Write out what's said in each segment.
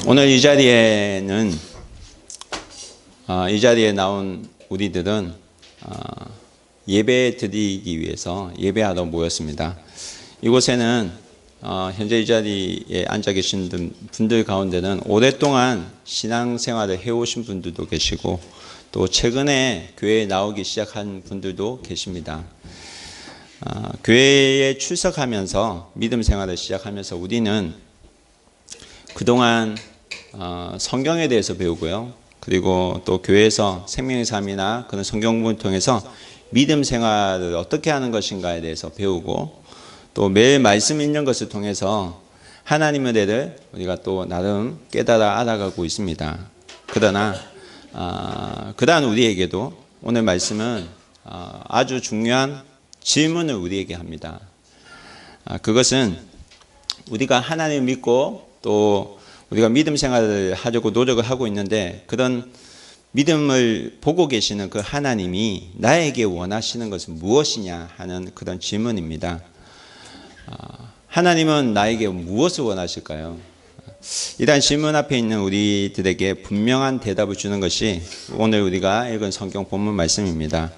오늘 이 자리에는 이 자리에 나온 우리들은 예배 드리기 위해서 예배하러 모였습니다. 이곳에는 현재 이 자리에 앉아 계신 분들 가운데는 오랫동안 신앙생활을 해오신 분들도 계시고 또 최근에 교회에 나오기 시작한 분들도 계십니다. 교회에 출석하면서 믿음 생활을 시작하면서 우리는 그동안 성경에 대해서 배우고요. 그리고 또 교회에서 생명의 삶이나 그런 성경 공부를 통해서 믿음 생활을 어떻게 하는 것인가에 대해서 배우고 또 매일 말씀 읽는 것을 통해서 하나님의 은혜를 우리가 또 나름 깨달아 알아가고 있습니다. 그러나 그러한 우리에게도 오늘 말씀은 아주 중요한 질문을 우리에게 합니다. 그것은 우리가 하나님을 믿고 또 우리가 믿음 생활을 하려고 노력을 하고 있는데 그런 믿음을 보고 계시는 그 하나님이 나에게 원하시는 것은 무엇이냐 하는 그런 질문입니다. 하나님은 나에게 무엇을 원하실까요? 이러한 질문 앞에 있는 우리들에게 분명한 대답을 주는 것이 오늘 우리가 읽은 성경 본문 말씀입니다.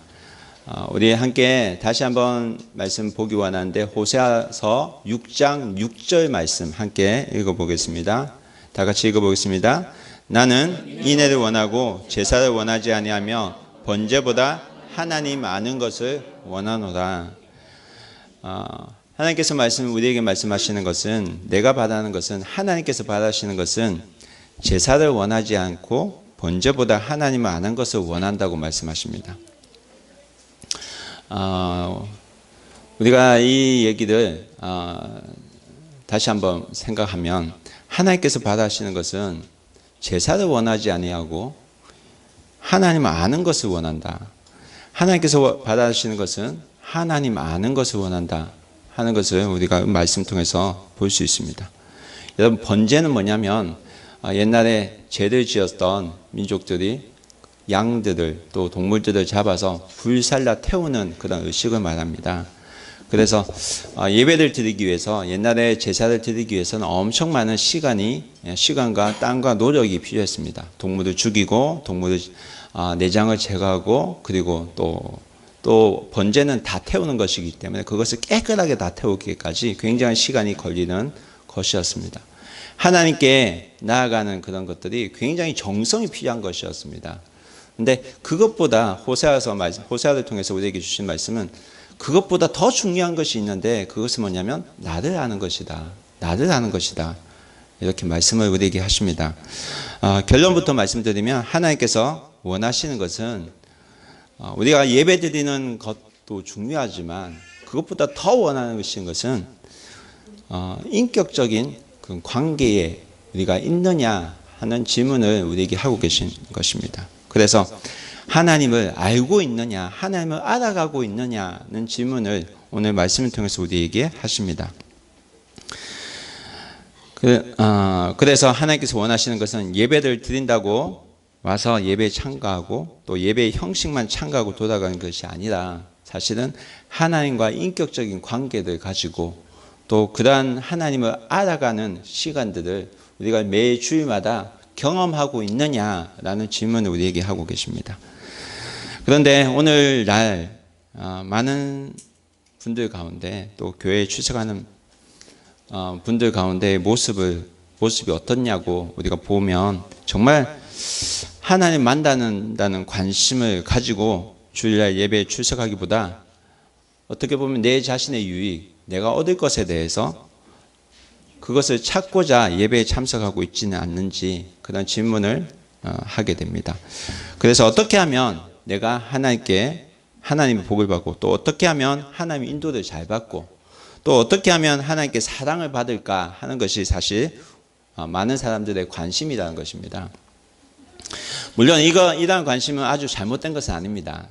우리 함께 다시 한번 말씀 보기 원하는데 호세아서 6장 6절 말씀 함께 읽어보겠습니다. 다 같이 읽어보겠습니다. 나는 인애를 원하고 제사를 원하지 아니하며 번제보다 하나님 아는 것을 원하노라. 하나님께서 우리에게 말씀하시는 것은 내가 바라는 것은 하나님께서 바라시는 것은 제사를 원하지 않고 번제보다 하나님을 아는 것을 원한다고 말씀하십니다. 우리가 이 얘기를 다시 한번 생각하면 하나님께서 바라시는 것은 제사를 원하지 아니하고 하나님을 아는 것을 원한다. 하나님께서 바라시는 것은 하나님 아는 것을 원한다 하는 것을 우리가 말씀 통해서 볼 수 있습니다. 여러분, 번제는 뭐냐면 옛날에 죄를 지었던 민족들이 양들을 또 동물들을 잡아서 불살라 태우는 그런 의식을 말합니다. 그래서 예배를 드리기 위해서 옛날에 제사를 드리기 위해서는 엄청 많은 시간과 땀과 노력이 필요했습니다. 동물을 죽이고 동물의 내장을 제거하고 그리고 또 번제는 다 태우는 것이기 때문에 그것을 깨끗하게 다 태우기까지 굉장한 시간이 걸리는 것이었습니다. 하나님께 나아가는 그런 것들이 굉장히 정성이 필요한 것이었습니다. 근데 그것보다 호세아를 통해서 우리에게 주신 말씀은 그것보다 더 중요한 것이 있는데 그것은 뭐냐면 나를 아는 것이다. 나를 아는 것이다. 이렇게 말씀을 우리에게 하십니다. 결론부터 말씀드리면 하나님께서 원하시는 것은 우리가 예배 드리는 것도 중요하지만 그것보다 더 원하는 것은 인격적인 그 관계에 우리가 있느냐 하는 질문을 우리에게 하고 계신 것입니다. 그래서 하나님을 알고 있느냐, 하나님을 알아가고 있느냐는 질문을 오늘 말씀을 통해서 우리에게 하십니다. 그래서 하나님께서 원하시는 것은 예배를 드린다고 와서 예배에 참가하고 또 예배의 형식만 참가하고 돌아가는 것이 아니라 사실은 하나님과 인격적인 관계를 가지고 또 그러한 하나님을 알아가는 시간들을 우리가 매 주일마다 경험하고 있느냐라는 질문을 우리에게 하고 계십니다. 그런데 오늘날 많은 분들 가운데 또 교회에 출석하는 분들 가운데 모습이 어떻냐고 우리가 보면 정말 하나님 만나는다는 관심을 가지고 주일날 예배에 출석하기보다 어떻게 보면 내 자신의 유익, 내가 얻을 것에 대해서 그것을 찾고자 예배에 참석하고 있지는 않는지 그런 질문을 하게 됩니다. 그래서 어떻게 하면 내가 하나님의 복을 받고 또 어떻게 하면 하나님의 인도를 잘 받고 또 어떻게 하면 하나님께 사랑을 받을까 하는 것이 사실 많은 사람들의 관심이라는 것입니다. 물론 이러한 관심은 아주 잘못된 것은 아닙니다.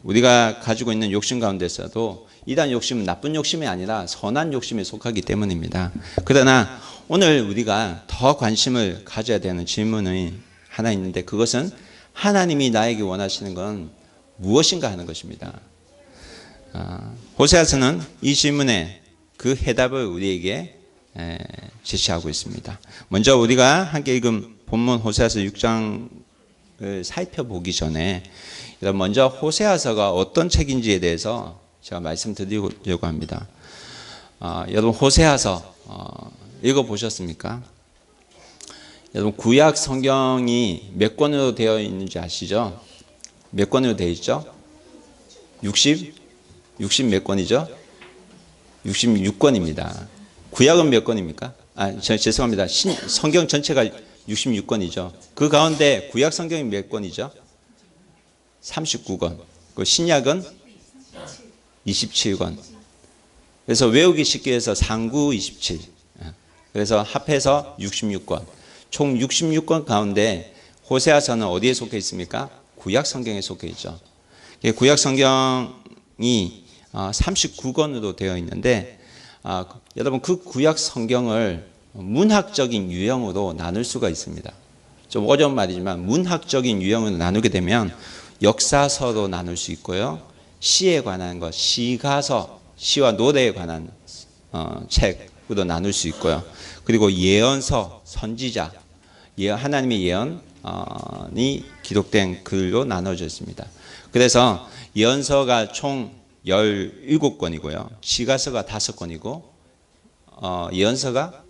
우리가 가지고 있는 욕심 가운데서도 이러한 욕심은 나쁜 욕심이 아니라 선한 욕심에 속하기 때문입니다. 그러나 오늘 우리가 더 관심을 가져야 되는 질문이 하나 있는데 그것은 하나님이 나에게 원하시는 건 무엇인가 하는 것입니다. 호세아서는 이 질문에 그 해답을 우리에게 제시하고 있습니다. 먼저 우리가 함께 읽은 본문 호세아서 6장을 살펴보기 전에 먼저 호세아서가 어떤 책인지에 대해서 제가 말씀드리려고 합니다. 여러분 호세아서 읽어보셨습니까? 여러분 구약 성경이 몇 권으로 되어 있는지 아시죠? 몇 권으로 되어 있죠? 60 몇 권이죠? 66권입니다. 구약은 몇 권입니까? 죄송합니다. 성경 전체가 66권이죠. 그 가운데 구약 성경이 몇 권이죠? 39권. 그 신약은 27권. 그래서 외우기 쉽게 해서 상구 27. 그래서 합해서 66권. 총 66권 가운데 호세아서는 어디에 속해 있습니까? 구약 성경에 속해 있죠. 구약 성경이 39권으로 되어 있는데 여러분 그 구약 성경을 문학적인 유형으로 나눌 수가 있습니다. 좀 어려운 말이지만 문학적인 유형으로 나누게 되면 역사서로 나눌 수 있고요. 시에 관한 것, 시가서, 시와 노래에 관한 책으로 나눌 수 있고요. 그리고 예언서, 선지자, 하나님의 예언이 기록된 글로 나눠져 있습니다. 그래서 예언서가 총 17권이고요. 시가서가 5권이고 예언서가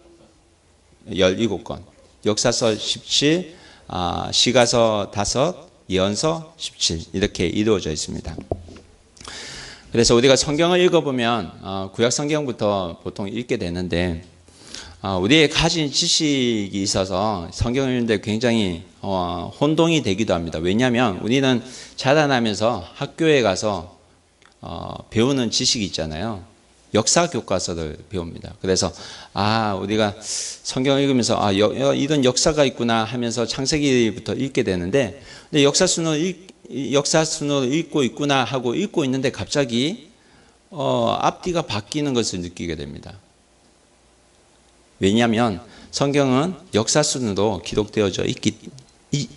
17권, 역사서 17, 시가서 5, 예언서 17 이렇게 이루어져 있습니다. 그래서 우리가 성경을 읽어보면 구약 성경부터 보통 읽게 되는데 우리의 가진 지식이 있어서 성경을 읽는데 굉장히 혼동이 되기도 합니다. 왜냐하면 우리는 자라나면서 학교에 가서 배우는 지식이 있잖아요. 역사 교과서를 배웁니다. 그래서 우리가 성경을 읽으면서 이런 역사가 있구나 하면서 창세기부터 읽게 되는데 근데 역사순으로 읽고 있구나 하고 읽고 있는데 갑자기 앞뒤가 바뀌는 것을 느끼게 됩니다. 왜냐하면 성경은 역사순으로 기록되어져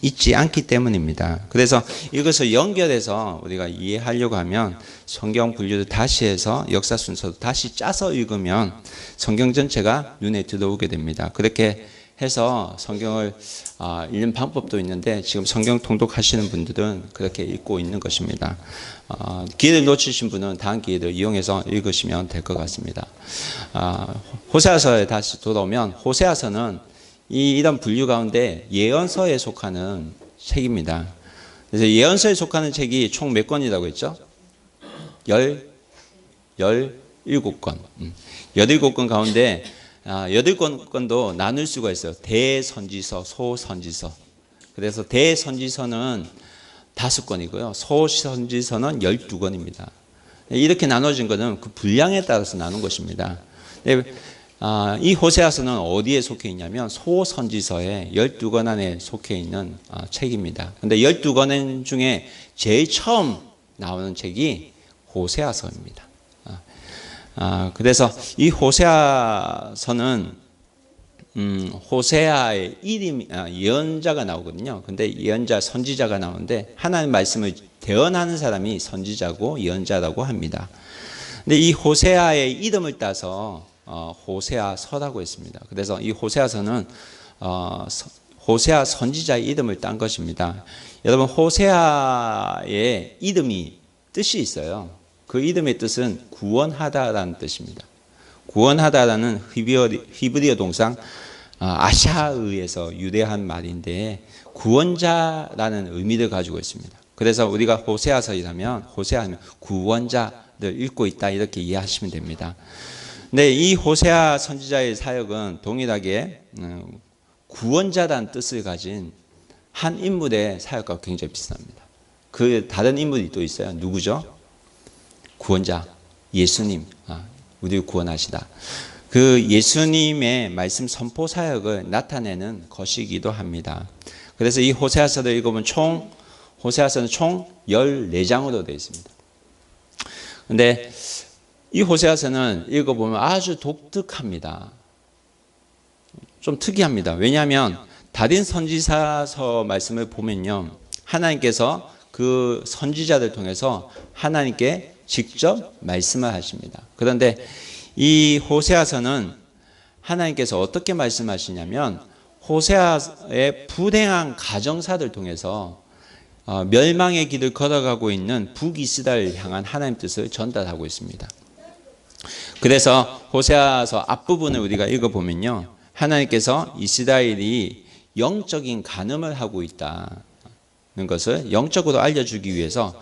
있지 않기 때문입니다. 그래서 이것을 연결해서 우리가 이해하려고 하면 성경 분류를 다시 해서 역사 순서도 다시 짜서 읽으면 성경 전체가 눈에 들어오게 됩니다. 그렇게 해서 성경을 읽는 방법도 있는데 지금 성경 통독하시는 분들은 그렇게 읽고 있는 것입니다. 기회를 놓치신 분은 다음 기회를 이용해서 읽으시면 될 것 같습니다. 호세아서에 다시 돌아오면 호세아서는 이런 분류 가운데 예언서에 속하는 책입니다. 그래서 예언서에 속하는 책이 총 몇 권이라고 했죠? 17권. 17권 가운데 8권도 나눌 수가 있어요. 대선지서, 소선지서. 그래서 대선지서는 5권이고요. 소선지서는 12권입니다. 이렇게 나눠진 것은 그 분량에 따라서 나눈 것입니다. 이 호세아서는 어디에 속해 있냐면 소선지서의 12권 안에 속해 있는 책입니다. 근데 12권 중에 제일 처음 나오는 책이 호세아서입니다. 그래서 이 호세아서는 호세아의 이름, 예언자가 나오거든요. 근데 예언자, 선지자가 나오는데 하나님 말씀을 대언하는 사람이 선지자고 예언자라고 합니다. 근데 이 호세아의 이름을 따서 호세아서라고 했습니다. 그래서 이 호세아서는 호세아 선지자의 이름을 딴 것입니다. 여러분 호세아의 이름이 뜻이 있어요. 그 이름의 뜻은 구원하다라는 뜻입니다. 구원하다라는 히브리어 동상 아샤의에서 유래한 말인데 구원자라는 의미를 가지고 있습니다. 그래서 우리가 호세아서이라면 호세아하면 구원자를 읽고 있다 이렇게 이해하시면 됩니다. 근데 이 호세아 선지자의 사역은 동일하게 구원자라는 뜻을 가진 한 인물의 사역과 굉장히 비슷합니다. 그 다른 인물이 또 있어요. 누구죠? 구원자, 예수님, 우리를 구원하시다. 그 예수님의 말씀 선포 사역을 나타내는 것이기도 합니다. 그래서 이 호세아서를 읽어보면 호세아서는 총 14장으로 되어 있습니다. 근데 이 호세아서는 읽어보면 아주 독특합니다. 좀 특이합니다. 왜냐하면 다른 선지자서 말씀을 보면요. 하나님께서 그 선지자들 통해서 하나님께 직접 말씀을 하십니다. 그런데 이 호세아서는 하나님께서 어떻게 말씀하시냐면 호세아의 불행한 가정사를 통해서 멸망의 길을 걸어가고 있는 북이스라엘을 향한 하나님 뜻을 전달하고 있습니다. 그래서 호세아서 앞부분을 우리가 읽어보면요, 하나님께서 이스라엘이 영적인 간음을 하고 있다는 것을 영적으로 알려주기 위해서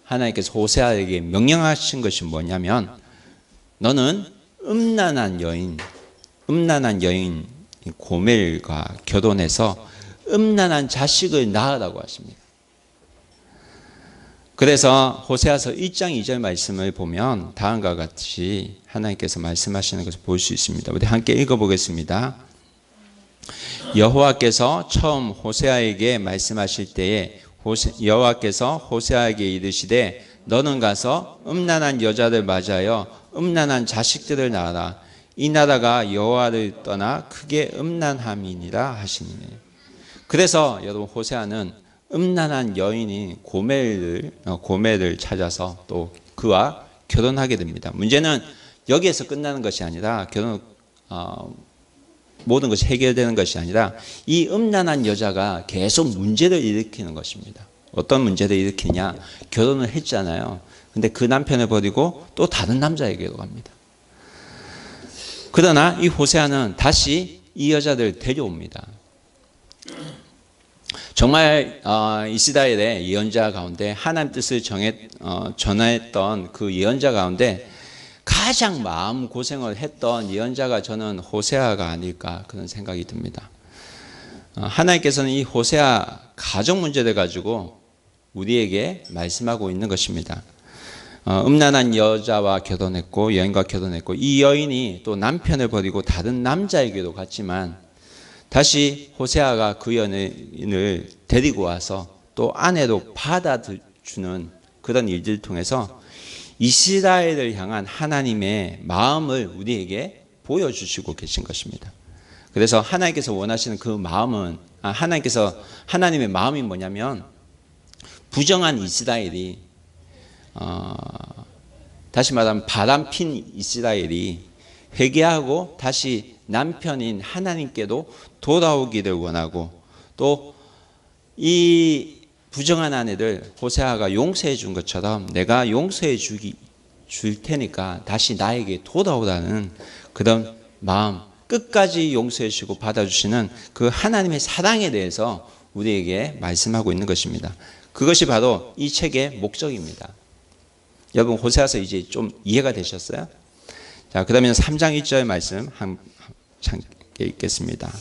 하나님께서 호세아에게 명령하신 것이 뭐냐면, 너는 음란한 여인 고멜과 결혼해서 음란한 자식을 낳으라고 하십니다. 그래서 호세아서 1장 2절 말씀을 보면 다음과 같이 하나님께서 말씀하시는 것을 볼 수 있습니다. 우리 함께 읽어보겠습니다. 여호와께서 처음 호세아에게 말씀하실 때에 여호와께서 호세아에게 이르시되 너는 가서 음란한 여자를 맞이하여 음란한 자식들을 낳아라. 이 나라가 여호와를 떠나 크게 음란함이니라 하시니. 그래서 여러분, 호세아는 음란한 여인인 고멜을 찾아서 또 그와 결혼하게 됩니다. 문제는 여기에서 끝나는 것이 아니라 모든 것이 해결되는 것이 아니라 이 음란한 여자가 계속 문제를 일으키는 것입니다. 어떤 문제를 일으키냐? 결혼을 했잖아요. 근데 그 남편을 버리고 또 다른 남자에게로 갑니다. 그러나 이 호세아는 다시 이 여자를 데려옵니다. 정말 이스라엘의 예언자 가운데 하나님 뜻을 전했던 그 예언자 가운데 가장 마음고생을 했던 예언자가 저는 호세아가 아닐까 그런 생각이 듭니다. 하나님께서는 이 호세아 가정 문제를 가지고 우리에게 말씀하고 있는 것입니다. 음란한 여자와 결혼했고 여인과 결혼했고 이 여인이 또 남편을 버리고 다른 남자에게도 갔지만 다시 호세아가 그 여인을 데리고 와서 또 아내로 받아주는 그런 일들을 통해서 이스라엘을 향한 하나님의 마음을 우리에게 보여주시고 계신 것입니다. 그래서 하나님께서 원하시는 그 마음은 하나님의 마음이 뭐냐면 부정한 이스라엘이 다시 말하면 바람핀 이스라엘이 회개하고 다시 남편인 하나님께도 돌아오기를 원하고 또 이 부정한 아내를 호세아가 용서해 준 것처럼 내가 용서해 줄 테니까 다시 나에게 돌아오라는 그런 마음, 끝까지 용서해 주시고 받아주시는 그 하나님의 사랑에 대해서 우리에게 말씀하고 있는 것입니다. 그것이 바로 이 책의 목적입니다. 여러분, 호세아서 이제 좀 이해가 되셨어요? 자, 그러면 3장 1절 말씀 함께 읽겠습니다.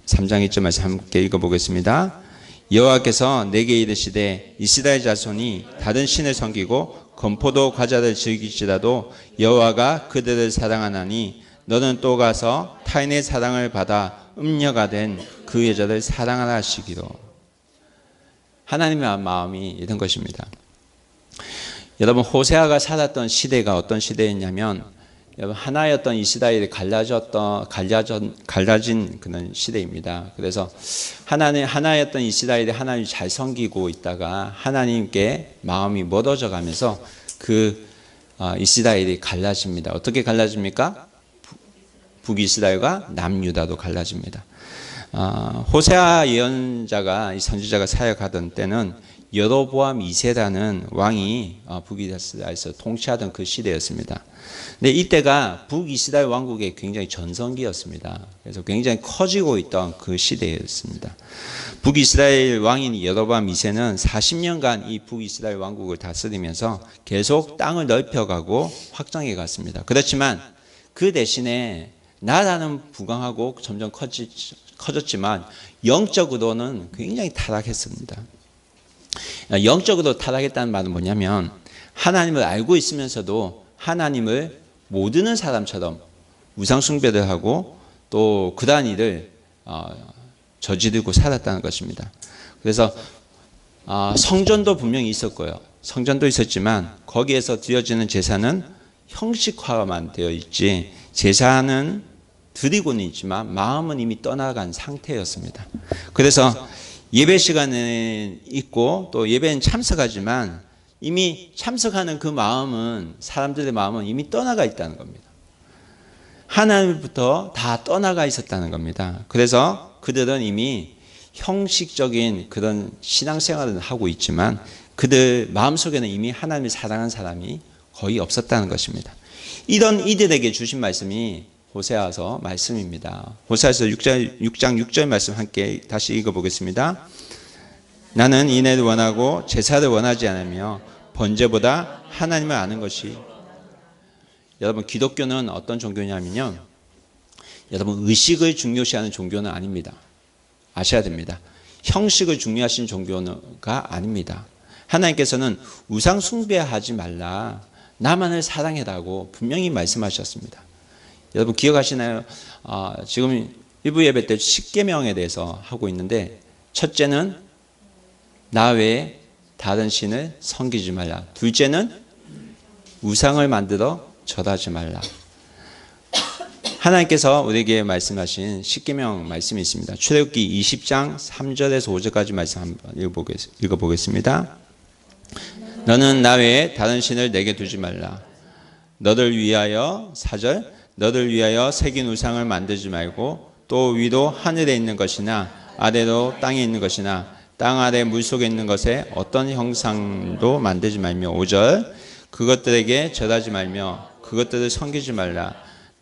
3장 1절 말씀 함께 읽어보겠습니다. 여호와께서 내게 이르시되 이스라엘 자손이 다른 신을 섬기고 건포도 과자를 즐길지라도 여호와가 그들을 사랑하나니 너는 또 가서 타인의 사랑을 받아 음녀가 된 그 여자를 사랑하라 하시기로. 하나님의 마음이 이런 것입니다. 여러분, 호세아가 살았던 시대가 어떤 시대였냐면 여러분, 하나였던 이스라엘이 갈라진 그런 시대입니다. 그래서 하나였던 이스라엘이 하나님을 잘 섬기고 있다가 하나님께 마음이 멀어져 가면서 이스라엘이 갈라집니다. 어떻게 갈라집니까? 북이스라엘과 남유다로 갈라집니다. 호세아 예언자가, 이 선지자가 사역하던 때는 여로보암 2세라는 왕이 북이스라엘에서 통치하던 그 시대였습니다. 근데 이때가 북이스라엘 왕국의 굉장히 전성기였습니다. 그래서 굉장히 커지고 있던 그 시대였습니다. 북이스라엘 왕인 여로보암 2세는 40년간 이 북이스라엘 왕국을 다스리면서 계속 땅을 넓혀가고 확장해 갔습니다. 그렇지만 그 대신에 나라는 부강하고 점점 커졌지만 영적으로는 굉장히 타락했습니다. 영적으로 타락했다는 말은 뭐냐면 하나님을 알고 있으면서도 하나님을 모르는 사람처럼 우상숭배를 하고 또 그러한 일을 저지르고 살았다는 것입니다. 그래서 성전도 분명히 있었고요. 성전도 있었지만 거기에서 드려지는 제사는 형식화만 되어 있지 제사는 드리고는 있지만 마음은 이미 떠나간 상태였습니다. 그래서 예배 시간에 있고 또 예배는 참석하지만 이미 참석하는 그 마음은 사람들의 마음은 이미 떠나가 있다는 겁니다. 하나님부터 다 떠나가 있었다는 겁니다. 그래서 그들은 이미 형식적인 그런 신앙생활을 하고 있지만 그들 마음속에는 이미 하나님을 사랑하는 사람이 거의 없었다는 것입니다. 이런 이들에게 주신 말씀이 호세아서 말씀입니다. 호세아서 6장 6절 말씀 함께 다시 읽어보겠습니다. 나는 인애를 원하고 제사를 원하지 않으며 번제보다 하나님을 아는 것이. 여러분, 기독교는 어떤 종교냐면요, 여러분, 의식을 중요시하는 종교는 아닙니다. 아셔야 됩니다. 형식을 중요하신 종교가 아닙니다. 하나님께서는 우상 숭배하지 말라, 나만을 사랑해라고 분명히 말씀하셨습니다. 여러분 기억하시나요? 지금 일부 예배 때 10계명에 대해서 하고 있는데, 첫째는 나 외에 다른 신을 섬기지 말라. 둘째는 우상을 만들어 절하지 말라. 하나님께서 우리에게 말씀하신 10계명 말씀이 있습니다. 출애굽기 20장 3절에서 5절까지 말씀 한번 읽어보겠습니다. 너는 나 외에 다른 신을 내게 두지 말라. 너를 위하여 4절 너를 위하여 새긴 우상을 만들지 말고 또 위도 하늘에 있는 것이나 아래로 땅에 있는 것이나 땅 아래 물속에 있는 것에 어떤 형상도 만들지 말며 5절 그것들에게 절하지 말며 그것들을 섬기지 말라.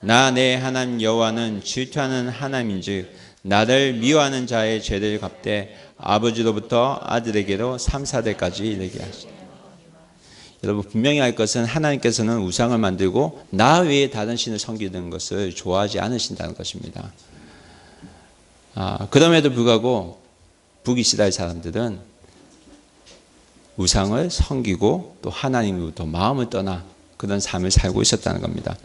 나 내 하나님 여호와는 질투하는 하나님인즉 나를 미워하는 자의 죄를 갚되 아버지로부터 아들에게로 3, 4대까지 이르게 하시라. 여러분 분명히 알 것은 하나님께서는 우상을 만들고 나 외에 다른 신을 섬기는 것을 좋아하지 않으신다는 것입니다. 그럼에도 불구하고 북이스라엘 사람들은 우상을 섬기고 또 하나님으로부터 마음을 떠나 그런 삶을 살고 있었다는 겁니다.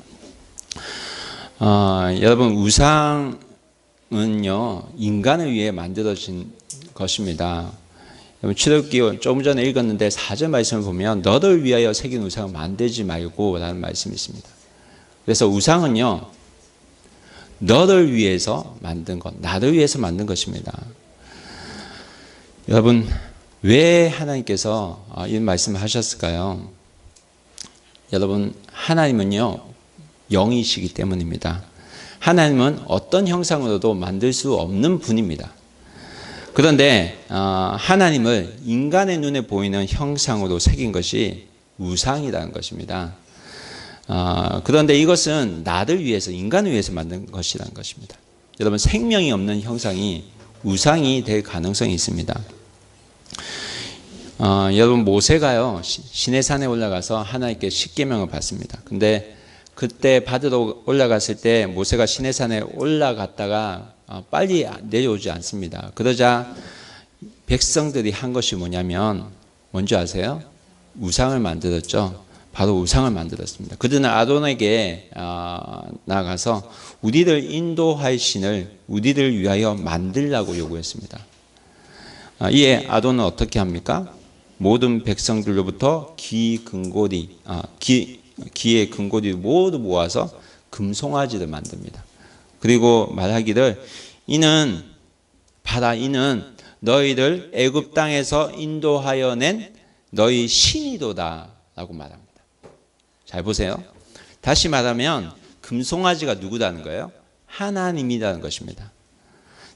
여러분 우상은요 인간을 위해 만들어진 것입니다. 출애굽기 조금 전에 읽었는데 4절 말씀을 보면 너를 위하여 새긴 우상을 만들지 말고 라는 말씀이 있습니다. 그래서 우상은요 너를 위해서 만든 것, 나를 위해서 만든 것입니다. 여러분 왜 하나님께서 이런 말씀을 하셨을까요? 여러분 하나님은요 영이시기 때문입니다. 하나님은 어떤 형상으로도 만들 수 없는 분입니다. 그런데 하나님을 인간의 눈에 보이는 형상으로 새긴 것이 우상이라는 것입니다. 그런데 이것은 나를 위해서, 인간을 위해서 만든 것이라는 것입니다. 여러분 생명이 없는 형상이 우상이 될 가능성이 있습니다. 여러분 모세가요 시내산에 올라가서 하나님께 10계명을 받습니다. 근데 그때 받으러 올라갔을 때 모세가 시내산에 올라갔다가 빨리 내려오지 않습니다. 그러자 백성들이 한 것이 뭐냐면 뭔지 아세요? 우상을 만들었죠. 바로 우상을 만들었습니다. 그들은 아론에게 나가서 우리를 인도할 신을 우리를 위하여 만들라고 요구했습니다. 이에 아론은 어떻게 합니까? 모든 백성들로부터 기의 금고리를 모두 모아서 금송아지를 만듭니다. 그리고 말하기를 이는 너희를 애굽 땅에서 인도하여 낸 너희 신이도다 라고 말합니다. 잘 보세요. 다시 말하면 금송아지가 누구라는 거예요? 하나님이라는 것입니다.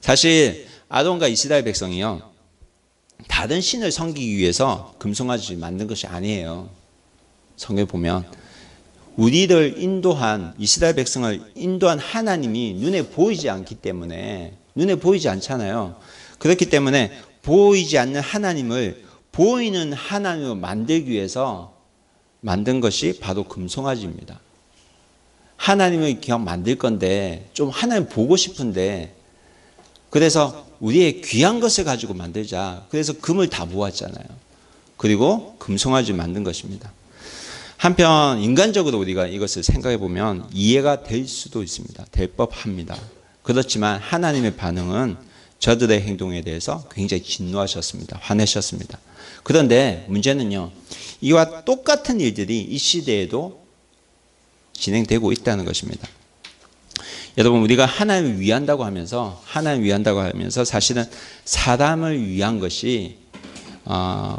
사실 아론과 이스라엘 백성이요 다른 신을 섬기기 위해서 금송아지를 만든 것이 아니에요. 성경에 보면 우리를 인도한 이스라엘 백성을 인도한 하나님이 눈에 보이지 않기 때문에 눈에 보이지 않잖아요. 그렇기 때문에 보이지 않는 하나님을 보이는 하나님으로 만들기 위해서 만든 것이 바로 금송아지입니다. 하나님을 그냥 만들 건데 좀 하나님 보고 싶은데 그래서 우리의 귀한 것을 가지고 만들자. 그래서 금을 다 모았잖아요. 그리고 금송아지를 만든 것입니다. 한편 인간적으로 우리가 이것을 생각해 보면 이해가 될 수도 있습니다. 될 법합니다. 그렇지만 하나님의 반응은 저들의 행동에 대해서 굉장히 진노하셨습니다. 화내셨습니다. 그런데 문제는요. 이와 똑같은 일들이 이 시대에도 진행되고 있다는 것입니다. 여러분 우리가 하나님을 위한다고 하면서 사실은 사람을 위한 것이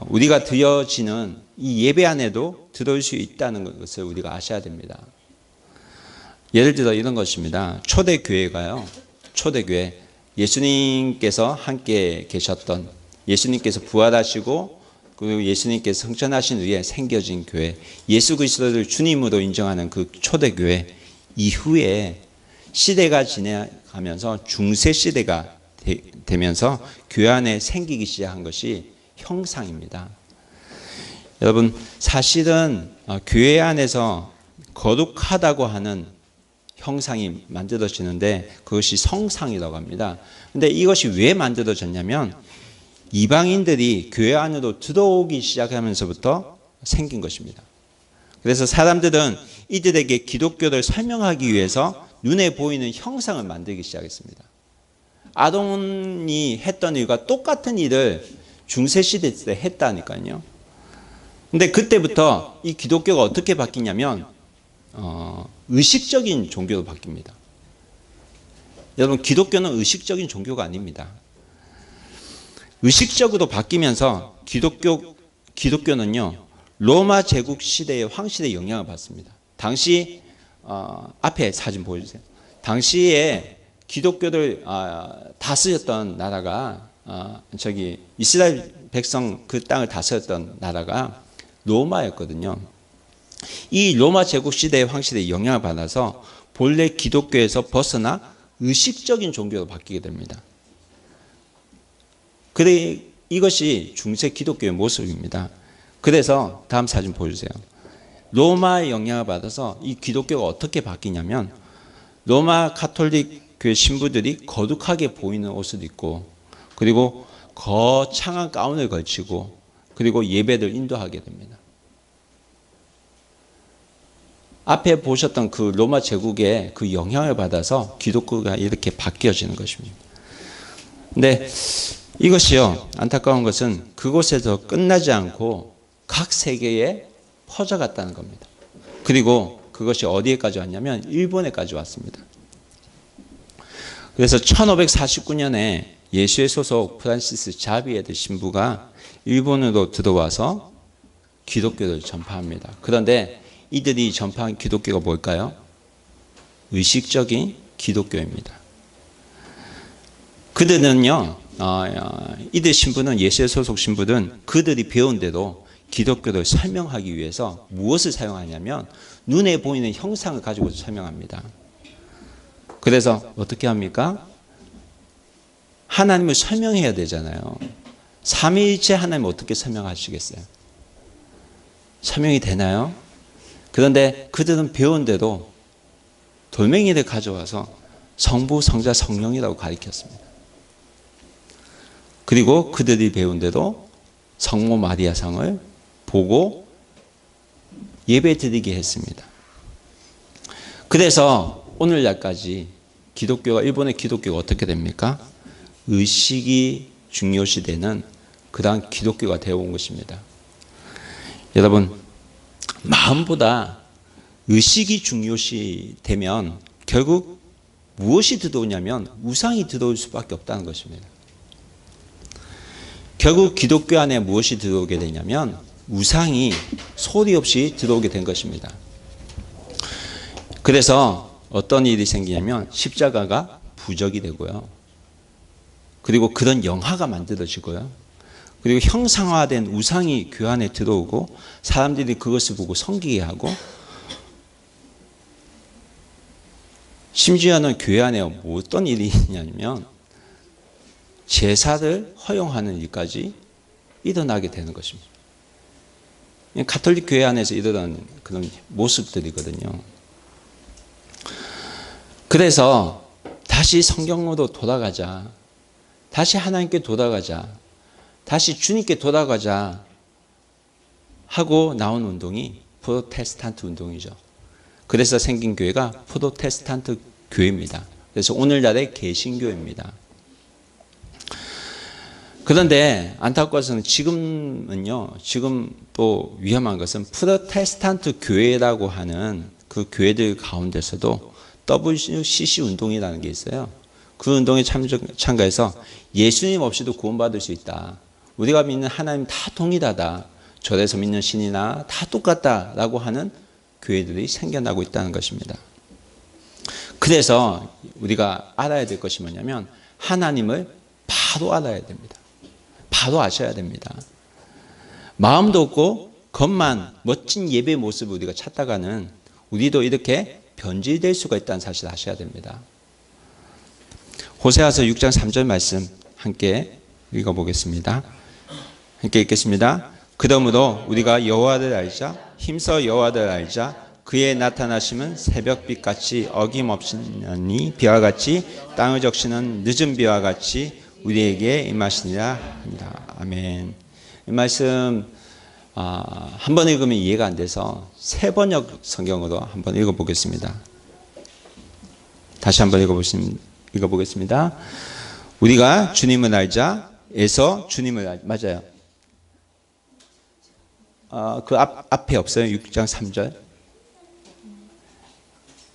우리가 드려지는 이 예배 안에도 들어올 수 있다는 것을 우리가 아셔야 됩니다. 예를 들어 이런 것입니다. 초대교회가요. 초대교회. 예수님께서 함께 계셨던, 예수님께서 부활하시고 그리고 예수님께서 승천하신 후에 생겨진 교회, 예수 그리스도를 주님으로 인정하는 그 초대교회 이후에 시대가 지나가면서 중세 시대가 되면서 교회 안에 생기기 시작한 것이 형상입니다. 여러분, 사실은 교회 안에서 거룩하다고 하는 형상이 만들어지는데 그것이 성상이라고 합니다. 근데 이것이 왜 만들어졌냐면 이방인들이 교회 안으로 들어오기 시작하면서부터 생긴 것입니다. 그래서 사람들은 이들에게 기독교를 설명하기 위해서 눈에 보이는 형상을 만들기 시작했습니다. 아론이 했던 일과 똑같은 일을 중세시대 때 했다니까요. 근데 그때부터 이 기독교가 어떻게 바뀌냐면 의식적인 종교로 바뀝니다. 여러분, 기독교는 의식적인 종교가 아닙니다. 의식적으로 바뀌면서 기독교는요 로마 제국 시대의 황실의 영향을 받습니다. 당시 앞에 사진 보여주세요. 당시에 기독교를 다스렸던 나라가 이스라엘 백성 그 땅을 다스렸던 나라가 로마였거든요. 이 로마 제국 시대의 황실의 영향을 받아서 본래 기독교에서 벗어나 의식적인 종교로 바뀌게 됩니다. 그래 이것이 중세 기독교의 모습입니다. 그래서 다음 사진 보여주세요. 로마의 영향을 받아서 이 기독교가 어떻게 바뀌냐면 로마 가톨릭 교회 신부들이 거룩하게 보이는 옷을 입고 그리고 거창한 가운을 걸치고 그리고 예배를 인도하게 됩니다. 앞에 보셨던 그 로마 제국의 그 영향을 받아서 기독교가 이렇게 바뀌어지는 것입니다. 근데 이것이요, 안타까운 것은 그곳에서 끝나지 않고 각 세계에 퍼져갔다는 겁니다. 그리고 그것이 어디에까지 왔냐면 일본에까지 왔습니다. 그래서 1549년에 예수의 소속 프란시스 자비에르 신부가 일본으로 들어와서 기독교를 전파합니다. 그런데 이들이 전파한 기독교가 뭘까요? 의식적인 기독교입니다. 그들은요, 이들 신부는, 예수의 소속 신부는 그들이 배운 대로 기독교를 설명하기 위해서 무엇을 사용하냐면 눈에 보이는 형상을 가지고 설명합니다. 그래서 어떻게 합니까? 하나님을 설명해야 되잖아요. 삼위일체 하나님 어떻게 설명하시겠어요? 설명이 되나요? 그런데 그들은 배운 대로 돌멩이를 가져와서 성부, 성자, 성령이라고 가르쳤습니다. 그리고 그들이 배운 대로 성모 마리아상을 보고 예배 드리게 했습니다. 그래서 오늘날까지 기독교가, 일본의 기독교가 어떻게 됩니까? 의식이 중요시되는 그러한 기독교가 되어온 것입니다. 여러분, 마음보다 의식이 중요시되면 결국 무엇이 들어오냐면 우상이 들어올 수밖에 없다는 것입니다. 결국 기독교 안에 무엇이 들어오게 되냐면 우상이 소리 없이 들어오게 된 것입니다. 그래서 어떤 일이 생기냐면 십자가가 부적이 되고요. 그리고 그런 영화가 만들어지고요. 그리고 형상화된 우상이 교회 안에 들어오고 사람들이 그것을 보고 섬기게 하고, 심지어는 교회 안에 어떤 일이 있냐면 제사를 허용하는 일까지 일어나게 되는 것입니다. 가톨릭 교회 안에서 일어나는 그런 모습들이거든요. 그래서 다시 성경으로 돌아가자, 다시 하나님께 돌아가자, 다시 주님께 돌아가자 하고 나온 운동이 프로테스탄트 운동이죠. 그래서 생긴 교회가 프로테스탄트 교회입니다. 그래서 오늘날의 개신교입니다. 그런데 안타까워서는 지금은요, 지금 또 위험한 것은 프로테스탄트 교회라고 하는 그 교회들 가운데서도 WCC 운동이라는 게 있어요. 그 운동에 참가해서 예수님 없이도 구원받을 수 있다. 우리가 믿는 하나님 다 동일하다. 절에서 믿는 신이나 다 똑같다라고 하는 교회들이 생겨나고 있다는 것입니다. 그래서 우리가 알아야 될 것이 뭐냐면 하나님을 바로 알아야 됩니다. 바로 아셔야 됩니다. 마음도 없고 겉만 멋진 예배 모습을 우리가 찾다가는 우리도 이렇게 변질될 수가 있다는 사실을 아셔야 됩니다. 호세아서 6장 3절 말씀 함께 읽어보겠습니다. 함께 읽겠습니다. 그러므로 우리가 여호와를 알자, 힘써 여호와를 알자. 그의 나타나심은 새벽빛같이 어김없으니 비와 같이 땅을 적시는 늦은 비와 같이 우리에게 임하시니라 합니다. 아멘. 이 말씀 한 번 읽으면 이해가 안 돼서 세 번역 성경으로 한번 읽어보겠습니다. 다시 한번 읽어보겠습니다. 우리가 주님을 알자에서 주님을 알자. 맞아요. 그 앞에 없어요. 6장 3절.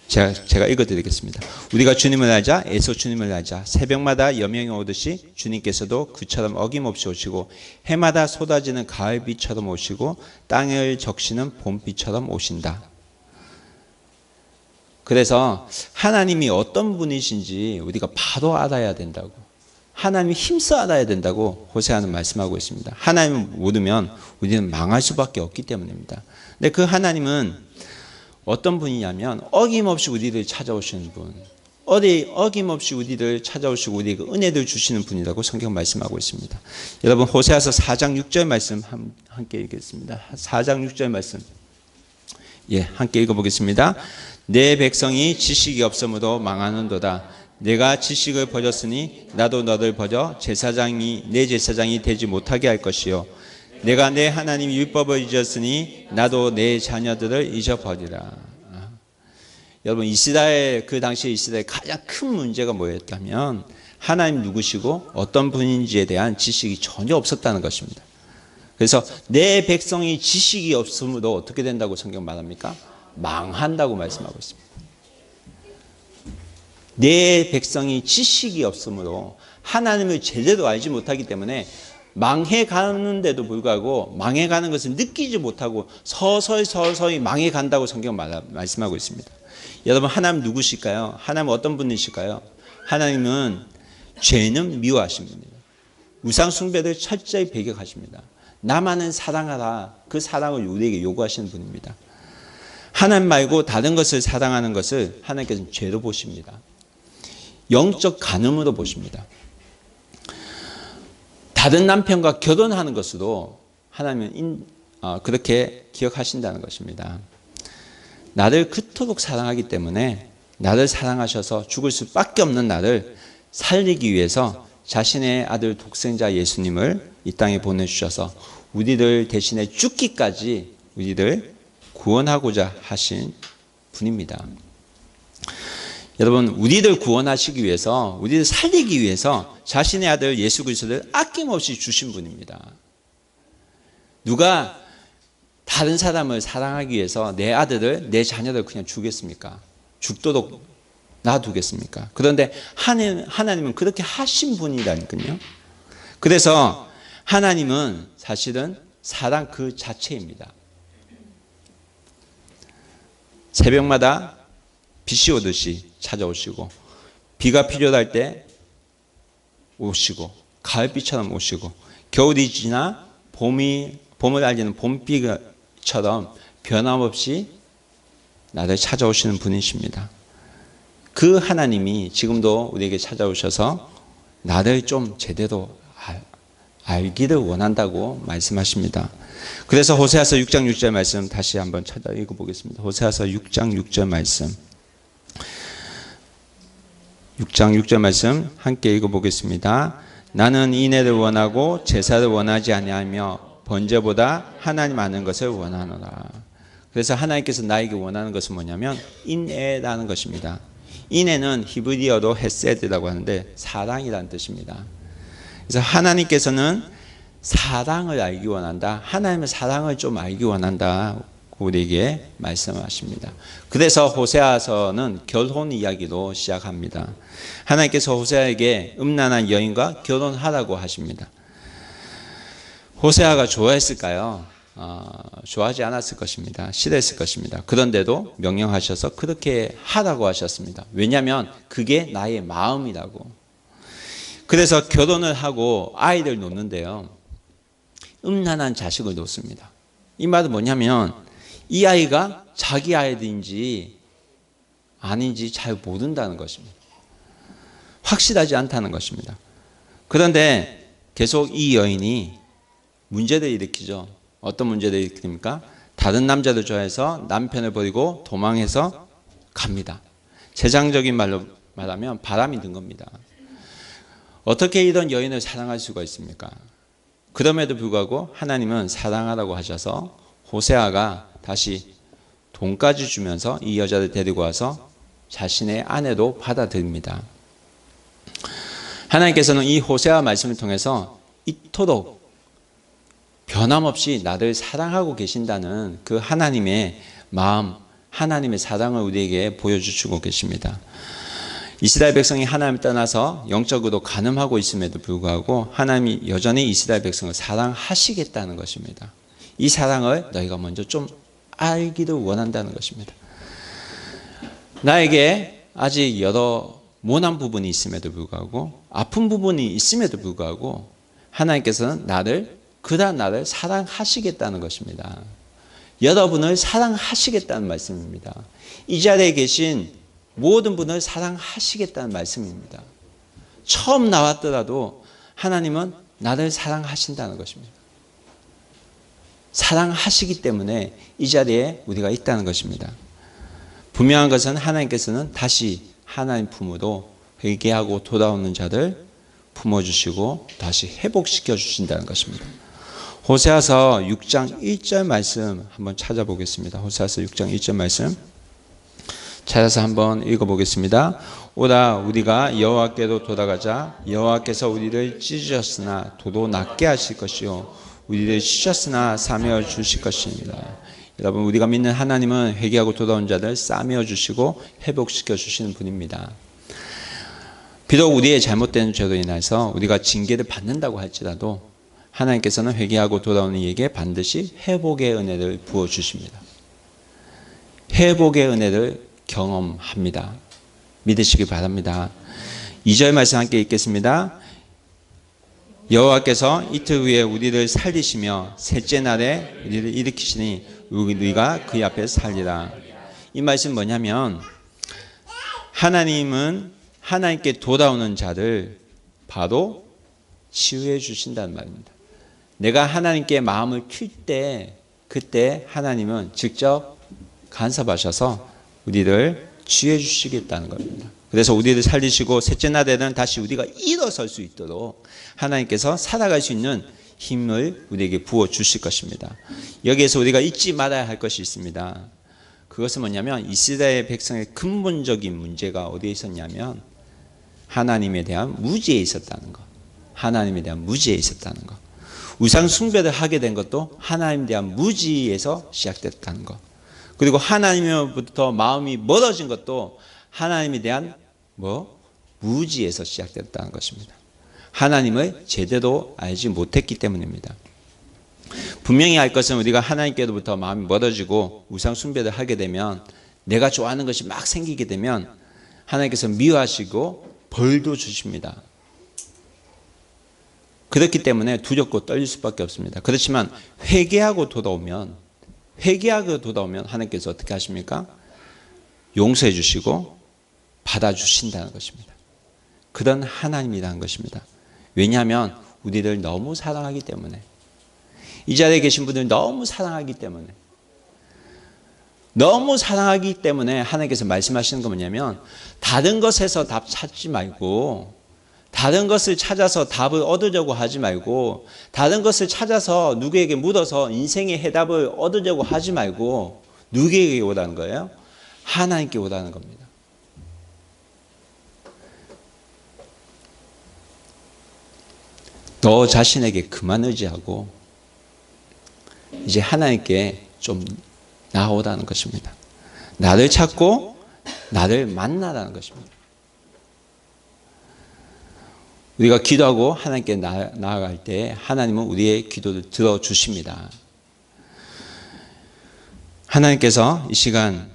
제가 읽어드리겠습니다. 우리가 주님을 알자, 에서 주님을 알자. 새벽마다 여명이 오듯이 주님께서도 그처럼 어김없이 오시고 해마다 쏟아지는 가을비처럼 오시고 땅을 적시는 봄비처럼 오신다. 그래서 하나님이 어떤 분이신지 우리가 바로 알아야 된다고. 하나님이 힘써 알아야 된다고 호세아는 말씀하고 있습니다. 하나님을 모르면 우리는 망할 수밖에 없기 때문입니다. 근데 그 하나님은 어떤 분이냐면 어김없이 우리를 찾아오시는 분, 어김없이 우리를 찾아오시고 우리에게 은혜를 주시는 분이라고 성경 말씀하고 있습니다. 여러분 호세아서 4장 6절 말씀 함께 읽겠습니다. 4장 6절 말씀 함께 읽어보겠습니다. 내 백성이 지식이 없으므로 망하는도다. 내가 지식을 버렸으니 나도 너를 버려 내 제사장이 되지 못하게 할 것이요 내가 내 하나님 율법을 잊었으니 나도 내 자녀들을 잊어버리라. 여러분 그 당시에 이스라엘 가장 큰 문제가 뭐였다면 하나님 누구시고 어떤 분인지에 대한 지식이 전혀 없었다는 것입니다. 그래서 내 백성이 지식이 없으므로 어떻게 된다고 성경 말합니까? 망한다고 말씀하고 있습니다. 내 백성이 지식이 없으므로 하나님을 제대로 알지 못하기 때문에 망해가는데도 불구하고 망해가는 것을 느끼지 못하고 서서히 망해간다고 성경 말씀하고 있습니다. 여러분 하나님 누구실까요? 하나님 어떤 분이실까요? 하나님은 죄는 미워하신 분입니다. 우상 숭배를 철저히 배격하십니다. 나만은 사랑하라. 그 사랑을 우리에게 요구하시는 분입니다. 하나님 말고 다른 것을 사랑하는 것을 하나님께서는 죄로 보십니다. 영적 간음으로 보십니다. 다른 남편과 결혼하는 것으로 하나님은 그렇게 기억하신다는 것입니다. 나를 그토록 사랑하기 때문에 나를 사랑하셔서 죽을 수밖에 없는 나를 살리기 위해서 자신의 아들 독생자 예수님을 이 땅에 보내주셔서 우리를 대신에 죽기까지 우리를 구원하고자 하신 분입니다. 여러분 우리를 구원하시기 위해서 우리를 살리기 위해서 자신의 아들 예수 그리스도를 아낌없이 주신 분입니다. 누가 다른 사람을 사랑하기 위해서 내 아들을 내 자녀를 그냥 주겠습니까? 죽도록 놔두겠습니까? 그런데 하나님은 그렇게 하신 분이라니까요. 그래서 하나님은 사실은 사랑 그 자체입니다. 새벽마다 빛이 오듯이 찾아오시고 비가 필요할 때 오시고 가을비처럼 오시고 겨울이 지나 봄을 알리는 봄비처럼 변함없이 나를 찾아오시는 분이십니다. 그 하나님이 지금도 우리에게 찾아오셔서 나를 좀 제대로 알기를 원한다고 말씀하십니다. 그래서 호세아서 6장 6절 말씀 다시 한번 찾아 읽어보겠습니다. 호세아서 6장 6절 말씀 6장 6절 말씀 함께 읽어보겠습니다. 나는 인애를 원하고 제사를 원하지 아니하며 번제보다 하나님 아는 것을 원하노라. 그래서 하나님께서 나에게 원하는 것은 뭐냐면 인애라는 것입니다. 인애는 히브리어로 헤세드라고 하는데 사랑이라는 뜻입니다. 그래서 하나님께서는 사랑을 알기 원한다. 하나님의 사랑을 좀 알기 원한다. 우리에게 말씀하십니다. 그래서 호세아서는 결혼 이야기로 시작합니다. 하나님께서 호세아에게 음란한 여인과 결혼하라고 하십니다. 호세아가 좋아했을까요? 좋아하지 않았을 것입니다. 싫어했을 것입니다. 그런데도 명령하셔서 그렇게 하라고 하셨습니다. 왜냐하면 그게 나의 마음이라고. 그래서 결혼을 하고 아이를 놓는데요, 음란한 자식을 놓습니다. 이 말은 뭐냐면 이 아이가 자기 아이인지 아닌지 잘 모른다는 것입니다. 확실하지 않다는 것입니다. 그런데 계속 이 여인이 문제를 일으키죠. 어떤 문제를 일으킵니까? 다른 남자를 좋아해서 남편을 버리고 도망해서 갑니다. 세상적인 말로 말하면 바람이 든 겁니다. 어떻게 이런 여인을 사랑할 수가 있습니까? 그럼에도 불구하고 하나님은 사랑하라고 하셔서 호세아가 다시 돈까지 주면서 이 여자를 데리고 와서 자신의 아내로 받아들입니다. 하나님께서는 이 호세아 말씀을 통해서 이토록 변함없이 나를 사랑하고 계신다는 그 하나님의 마음, 하나님의 사랑을 우리에게 보여주시고 계십니다. 이스라엘 백성이 하나님을 떠나서 영적으로 간음하고 있음에도 불구하고 하나님이 여전히 이스라엘 백성을 사랑하시겠다는 것입니다. 이 사랑을 너희가 먼저 좀 알기를 원한다는 것입니다. 나에게 아직 여러 모난 부분이 있음에도 불구하고 아픈 부분이 있음에도 불구하고 하나님께서는 그러한 나를 사랑하시겠다는 것입니다. 여러분을 사랑하시겠다는 말씀입니다. 이 자리에 계신 모든 분을 사랑하시겠다는 말씀입니다. 처음 나왔더라도 하나님은 나를 사랑하신다는 것입니다. 사랑하시기 때문에 이 자리에 우리가 있다는 것입니다. 분명한 것은 하나님께서는 다시 하나님 품으로 회개하고 돌아오는 자를 품어주시고 다시 회복시켜 주신다는 것입니다. 호세아서 6장 1절 말씀 한번 찾아보겠습니다. 호세아서 6장 1절 말씀 찾아서 한번 읽어보겠습니다. 오라 우리가 여호와께로 돌아가자. 여호와께서 우리를 찢으셨으나 도로 낫게 하실 것이요 우리를 치셨으나 싸매어 주실 것입니다. 여러분, 우리가 믿는 하나님은 회개하고 돌아온 자들 싸매어 주시고 회복시켜 주시는 분입니다. 비록 우리의 잘못된 죄로 인해서 우리가 징계를 받는다고 할지라도 하나님께서는 회개하고 돌아오는 이에게 반드시 회복의 은혜를 부어주십니다. 회복의 은혜를 경험합니다. 믿으시기 바랍니다. 2절 말씀 함께 읽겠습니다. 여호와께서 이틀 후에 우리를 살리시며 셋째 날에 우리를 일으키시니 우리가 그 앞에 살리라. 이 말씀 뭐냐면 하나님은 하나님께 돌아오는 자를 바로 치유해 주신다는 말입니다. 내가 하나님께 마음을 킬 때 그때 하나님은 직접 간섭하셔서 우리를 치유해 주시겠다는 겁니다. 그래서 우리를 살리시고 셋째 날에는 다시 우리가 일어설 수 있도록 하나님께서 살아갈 수 있는 힘을 우리에게 부어 주실 것입니다. 여기에서 우리가 잊지 말아야 할 것이 있습니다. 그것은 뭐냐면 이스라엘 백성의 근본적인 문제가 어디에 있었냐면 하나님에 대한 무지에 있었다는 것. 하나님에 대한 무지에 있었다는 것. 우상 숭배를 하게 된 것도 하나님에 대한 무지에서 시작됐다는 것. 그리고 하나님으로부터 마음이 멀어진 것도 하나님에 대한 무지에서 시작됐다는 것입니다. 하나님을 제대로 알지 못했기 때문입니다. 분명히 알 것은 우리가 하나님께로부터 마음이 멀어지고 우상 숭배를 하게 되면 내가 좋아하는 것이 막 생기게 되면 하나님께서 미워하시고 벌도 주십니다. 그렇기 때문에 두렵고 떨릴 수밖에 없습니다. 그렇지만 회개하고 돌아오면 하나님께서 어떻게 하십니까? 용서해 주시고 받아주신다는 것입니다. 그런 하나님이라는 것입니다. 왜냐하면 우리를 너무 사랑하기 때문에, 이 자리에 계신 분들 너무 사랑하기 때문에 하나님께서 말씀하시는 건 뭐냐면 다른 것에서 답 찾지 말고, 다른 것을 찾아서 답을 얻으려고 하지 말고, 다른 것을 찾아서 누구에게 물어서 인생의 해답을 얻으려고 하지 말고 누구에게 오라는 거예요? 하나님께 오라는 겁니다. 너 자신에게 그만 의지하고 이제 하나님께 좀 나아오라는 것입니다. 나를 찾고 나를 만나라는 것입니다. 우리가 기도하고 하나님께 나아갈 때 하나님은 우리의 기도를 들어주십니다. 하나님께서 이 시간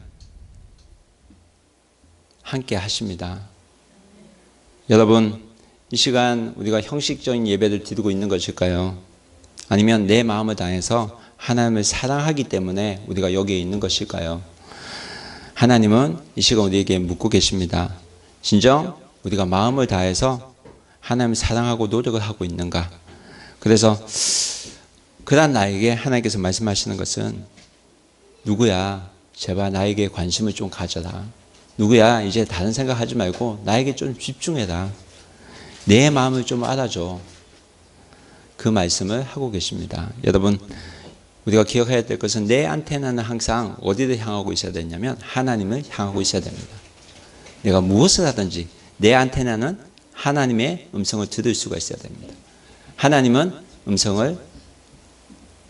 함께 하십니다. 여러분, 이 시간 우리가 형식적인 예배를 드리고 있는 것일까요? 아니면 내 마음을 다해서 하나님을 사랑하기 때문에 우리가 여기에 있는 것일까요? 하나님은 이 시간 우리에게 묻고 계십니다. 진정 우리가 마음을 다해서 하나님을 사랑하고 노력을 하고 있는가? 그래서 그런 나에게 하나님께서 말씀하시는 것은, 누구야, 제발 나에게 관심을 좀 가져라. 누구야, 이제 다른 생각하지 말고 나에게 좀 집중해라. 내 마음을 좀 알아줘. 그 말씀을 하고 계십니다. 여러분, 우리가 기억해야 될 것은 내 안테나는 항상 어디를 향하고 있어야 되냐면 하나님을 향하고 있어야 됩니다. 내가 무엇을 하든지 내 안테나는 하나님의 음성을 들을 수가 있어야 됩니다. 하나님은 음성을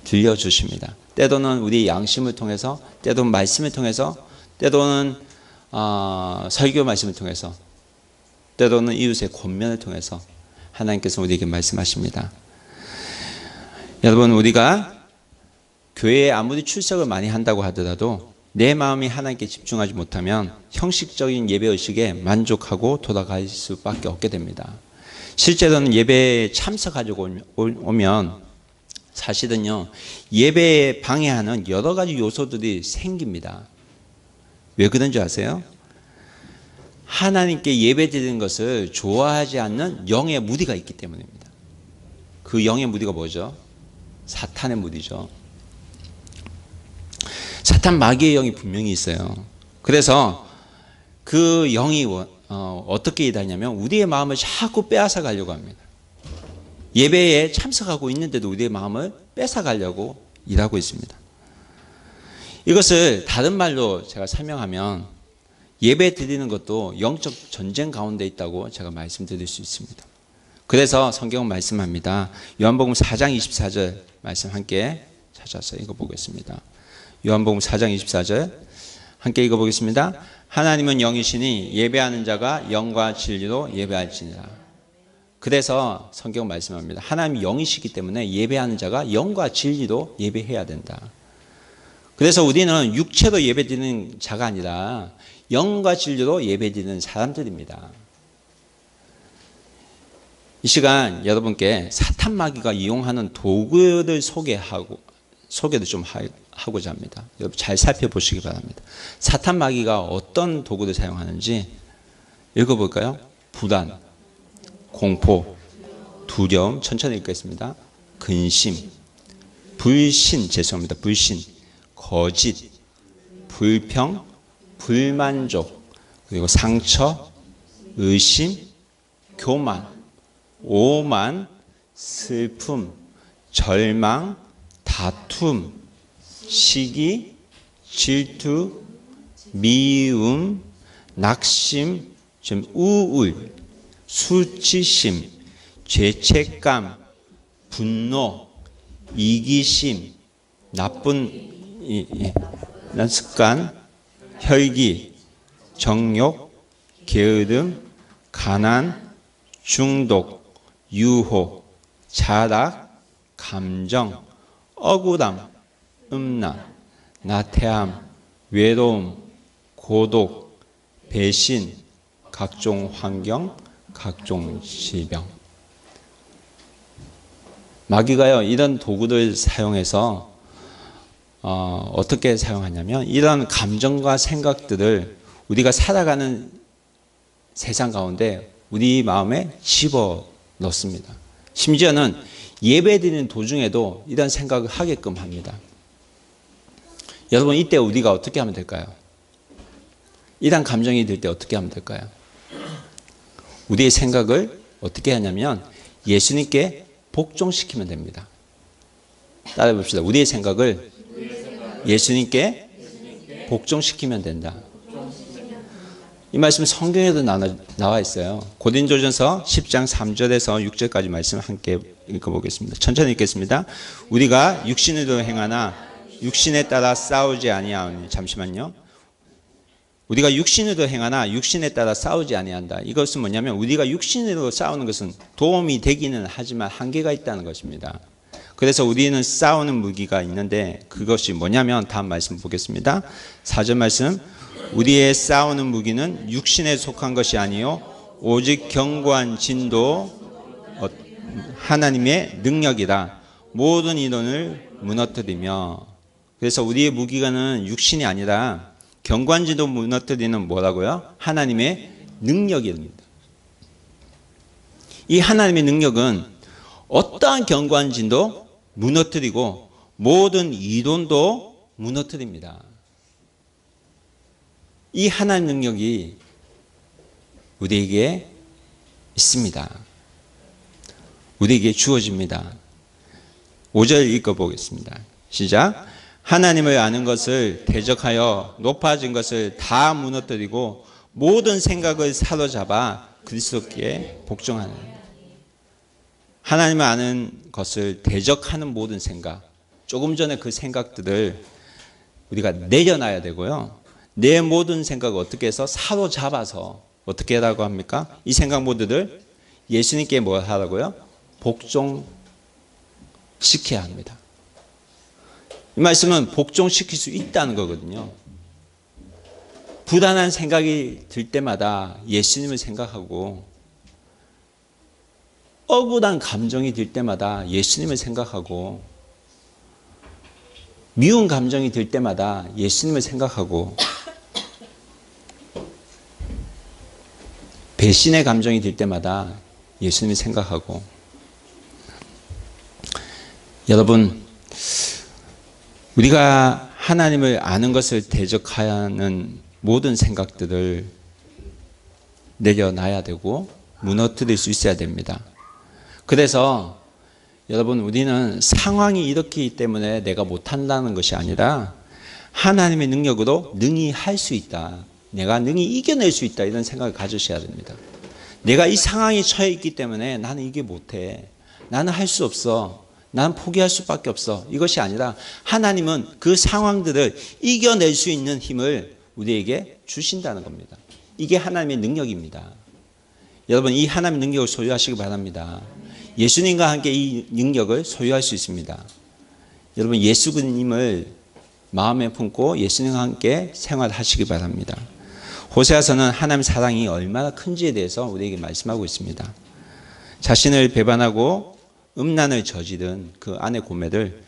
들려주십니다. 때로는 우리 양심을 통해서, 때로는 말씀을 통해서, 때로는 설교 말씀을 통해서, 때로는 이웃의 권면을 통해서 하나님께서 우리에게 말씀하십니다. 여러분, 우리가 교회에 아무리 출석을 많이 한다고 하더라도 내 마음이 하나님께 집중하지 못하면 형식적인 예배의식에 만족하고 돌아갈 수밖에 없게 됩니다. 실제로는 예배에 참석하려고 오면 사실은요, 예배에 방해하는 여러 가지 요소들이 생깁니다. 왜 그런 줄 아세요? 하나님께 예배 드리는 것을 좋아하지 않는 영의 무리가 있기 때문입니다. 그 영의 무리가 뭐죠? 사탄의 무리죠. 사탄 마귀의 영이 분명히 있어요. 그래서 그 영이 어떻게 일하냐면 우리의 마음을 자꾸 빼앗아 가려고 합니다. 예배에 참석하고 있는데도 우리의 마음을 뺏어 가려고 일하고 있습니다. 이것을 다른 말로 제가 설명하면 예배 드리는 것도 영적 전쟁 가운데 있다고 제가 말씀드릴 수 있습니다. 그래서 성경은 말씀합니다. 요한복음 4장 24절 말씀 함께 찾아서 읽어보겠습니다. 요한복음 4장 24절 함께 읽어보겠습니다. 하나님은 영이시니 예배하는 자가 영과 진리로 예배할지니라. 그래서 성경 말씀합니다. 하나님이 영이시기 때문에 예배하는 자가 영과 진리로 예배해야 된다. 그래서 우리는 육체로 예배드리는 자가 아니라 영과 진리로 예배드리는 사람들입니다. 이 시간 여러분께 사탄 마귀가 이용하는 도구를 소개를 좀 하고자 합니다. 여러분 잘 살펴보시기 바랍니다. 사탄 마귀가 어떤 도구를 사용하는지 읽어볼까요? 불안, 공포, 두려움, 천천히 읽겠습니다. 근심, 불신, 거짓, 불평, 불만족, 그리고 상처, 의심, 교만, 오만, 슬픔, 절망, 다툼, 시기, 질투, 미움, 낙심, 우울, 수치심, 죄책감, 분노, 이기심, 나쁜 습관, 혈기, 정욕, 게으름, 가난, 중독, 유혹, 자락, 감정, 억울함, 음란, 나태함, 외로움, 고독, 배신, 각종 환경, 각종 질병. 마귀가요, 이런 도구를 사용해서 어떻게 사용하냐면 이런 감정과 생각들을 우리가 살아가는 세상 가운데 우리 마음에 집어 넣습니다. 심지어는 예배드리는 도중에도 이런 생각을 하게끔 합니다. 여러분, 이때 우리가 어떻게 하면 될까요? 이런 감정이 들 때 어떻게 하면 될까요? 우리의 생각을 어떻게 하냐면 예수님께 복종시키면 됩니다. 따라해 봅시다. 우리의 생각을 예수님께 복종시키면 된다. 이 말씀 성경에도 나와 있어요. 고린도전서 10장 3절에서 6절까지 말씀 함께 읽어보겠습니다. 천천히 읽겠습니다. 우리가 육신으로 행하나 육신에 따라 싸우지 아니하오니. 잠시만요. 우리가 육신으로 행하나 육신에 따라 싸우지 아니한다. 이것은 뭐냐면 우리가 육신으로 싸우는 것은 도움이 되기는 하지만 한계가 있다는 것입니다. 그래서 우리는 싸우는 무기가 있는데 그것이 뭐냐면 다음 말씀 보겠습니다. 4절 말씀. 우리의 싸우는 무기는 육신에 속한 것이 아니요 오직 견고한 진도 하나님의 능력이다. 모든 이론을 무너뜨리며. 그래서 우리의 무기가는 육신이 아니라 견고한 진도 무너뜨리는 뭐라고요? 하나님의 능력입니다. 이 하나님의 능력은 어떠한 견고한 진도 무너뜨리고 모든 이론도 무너뜨립니다. 이 하나님 능력이 우리에게 있습니다. 우리에게 주어집니다. 5절 읽어보겠습니다. 시작. 하나님을 아는 것을 대적하여 높아진 것을 다 무너뜨리고 모든 생각을 사로잡아 그리스도께 복종하는. 하나님을 아는 것을 대적하는 모든 생각, 조금 전에 그 생각들을 우리가 내려놔야 되고요. 내 모든 생각을 어떻게 해서 사로잡아서 어떻게 하라고 합니까? 이 생각 모두를 예수님께 뭐 하라고요? 복종시켜야 합니다. 이 말씀은 복종시킬 수 있다는 거거든요. 불안한 생각이 들 때마다 예수님을 생각하고 억울한 감정이 들 때마다 예수님을 생각하고 미운 감정이 들 때마다 예수님을 생각하고 배신의 감정이 들 때마다 예수님을 생각하고. 여러분, 우리가 하나님을 아는 것을 대적하는 모든 생각들을 내려놔야 되고 무너뜨릴 수 있어야 됩니다. 그래서 여러분, 우리는 상황이 이렇기 때문에 내가 못한다는 것이 아니라 하나님의 능력으로 능히 할 수 있다. 내가 능히 이겨낼 수 있다. 이런 생각을 가지셔야 됩니다. 내가 이 상황에 처해 있기 때문에 나는 이게 못해. 나는 할 수 없어. 나는 포기할 수밖에 없어. 이것이 아니라 하나님은 그 상황들을 이겨낼 수 있는 힘을 우리에게 주신다는 겁니다. 이게 하나님의 능력입니다. 여러분, 이 하나님의 능력을 소유하시기 바랍니다. 예수님과 함께 이 능력을 소유할 수 있습니다. 여러분, 예수님을 마음에 품고 예수님과 함께 생활하시기 바랍니다. 호세아서는 하나님의 사랑이 얼마나 큰지에 대해서 우리에게 말씀하고 있습니다. 자신을 배반하고 음란을 저지른 그 아내 고멜을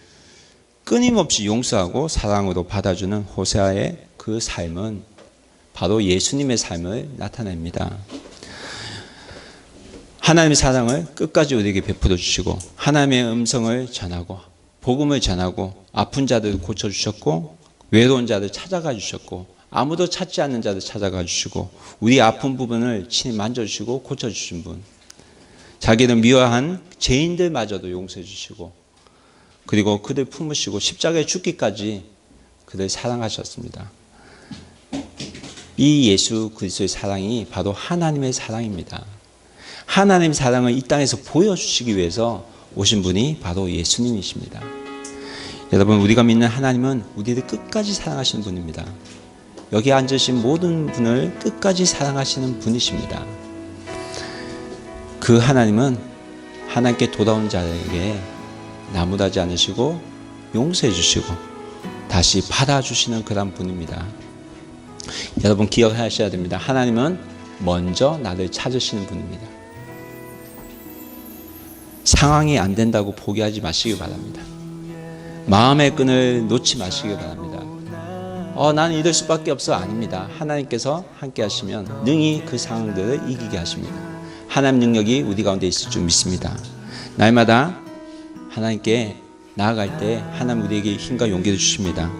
끊임없이 용서하고 사랑으로 받아주는 호세아의 그 삶은 바로 예수님의 삶을 나타냅니다. 하나님의 사랑을 끝까지 우리에게 베풀어 주시고 하나님의 음성을 전하고 복음을 전하고 아픈 자들을 고쳐주셨고 외로운 자들 찾아가 주셨고 아무도 찾지 않는 자들 찾아가 주시고 우리 아픈 부분을 친히 만져주시고 고쳐주신 분, 자기를 미워한 죄인들마저도 용서해 주시고 그리고 그들 품으시고 십자가에 죽기까지 그들 사랑하셨습니다. 이 예수 그리스도의 사랑이 바로 하나님의 사랑입니다. 하나님의 사랑을 이 땅에서 보여주시기 위해서 오신 분이 바로 예수님이십니다. 여러분, 우리가 믿는 하나님은 우리를 끝까지 사랑하시는 분입니다. 여기 앉으신 모든 분을 끝까지 사랑하시는 분이십니다. 그 하나님은 하나님께 돌아온 자에게 나무라지 않으시고 용서해 주시고 다시 받아주시는 그런 분입니다. 여러분, 기억하셔야 됩니다. 하나님은 먼저 나를 찾으시는 분입니다. 상황이 안 된다고 포기하지 마시기 바랍니다. 마음의 끈을 놓지 마시기 바랍니다. 나는 이럴 수밖에 없어. 아닙니다. 하나님께서 함께 하시면 능히 그 상황들을 이기게 하십니다. 하나님 능력이 우리 가운데 있을 줄 믿습니다. 날마다 하나님께 나아갈 때 하나님 우리에게 힘과 용기를 주십니다.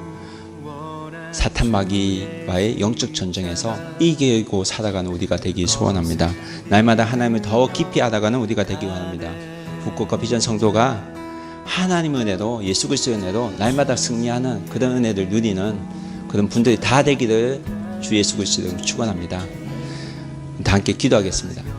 사탄 마귀와의 영적 전쟁에서 이기고 살아가는 우리가 되기 소원합니다. 날마다 하나님을 더 깊이 알아가는 우리가 되기 원합니다. 북극과 비전 성도가 하나님의 은혜로 예수 그리스도의 은혜로 날마다 승리하는 그런 은혜를 누리는 그런 분들이 다 되기를 주 예수 그리스도로 축원합니다. 다 함께 기도하겠습니다.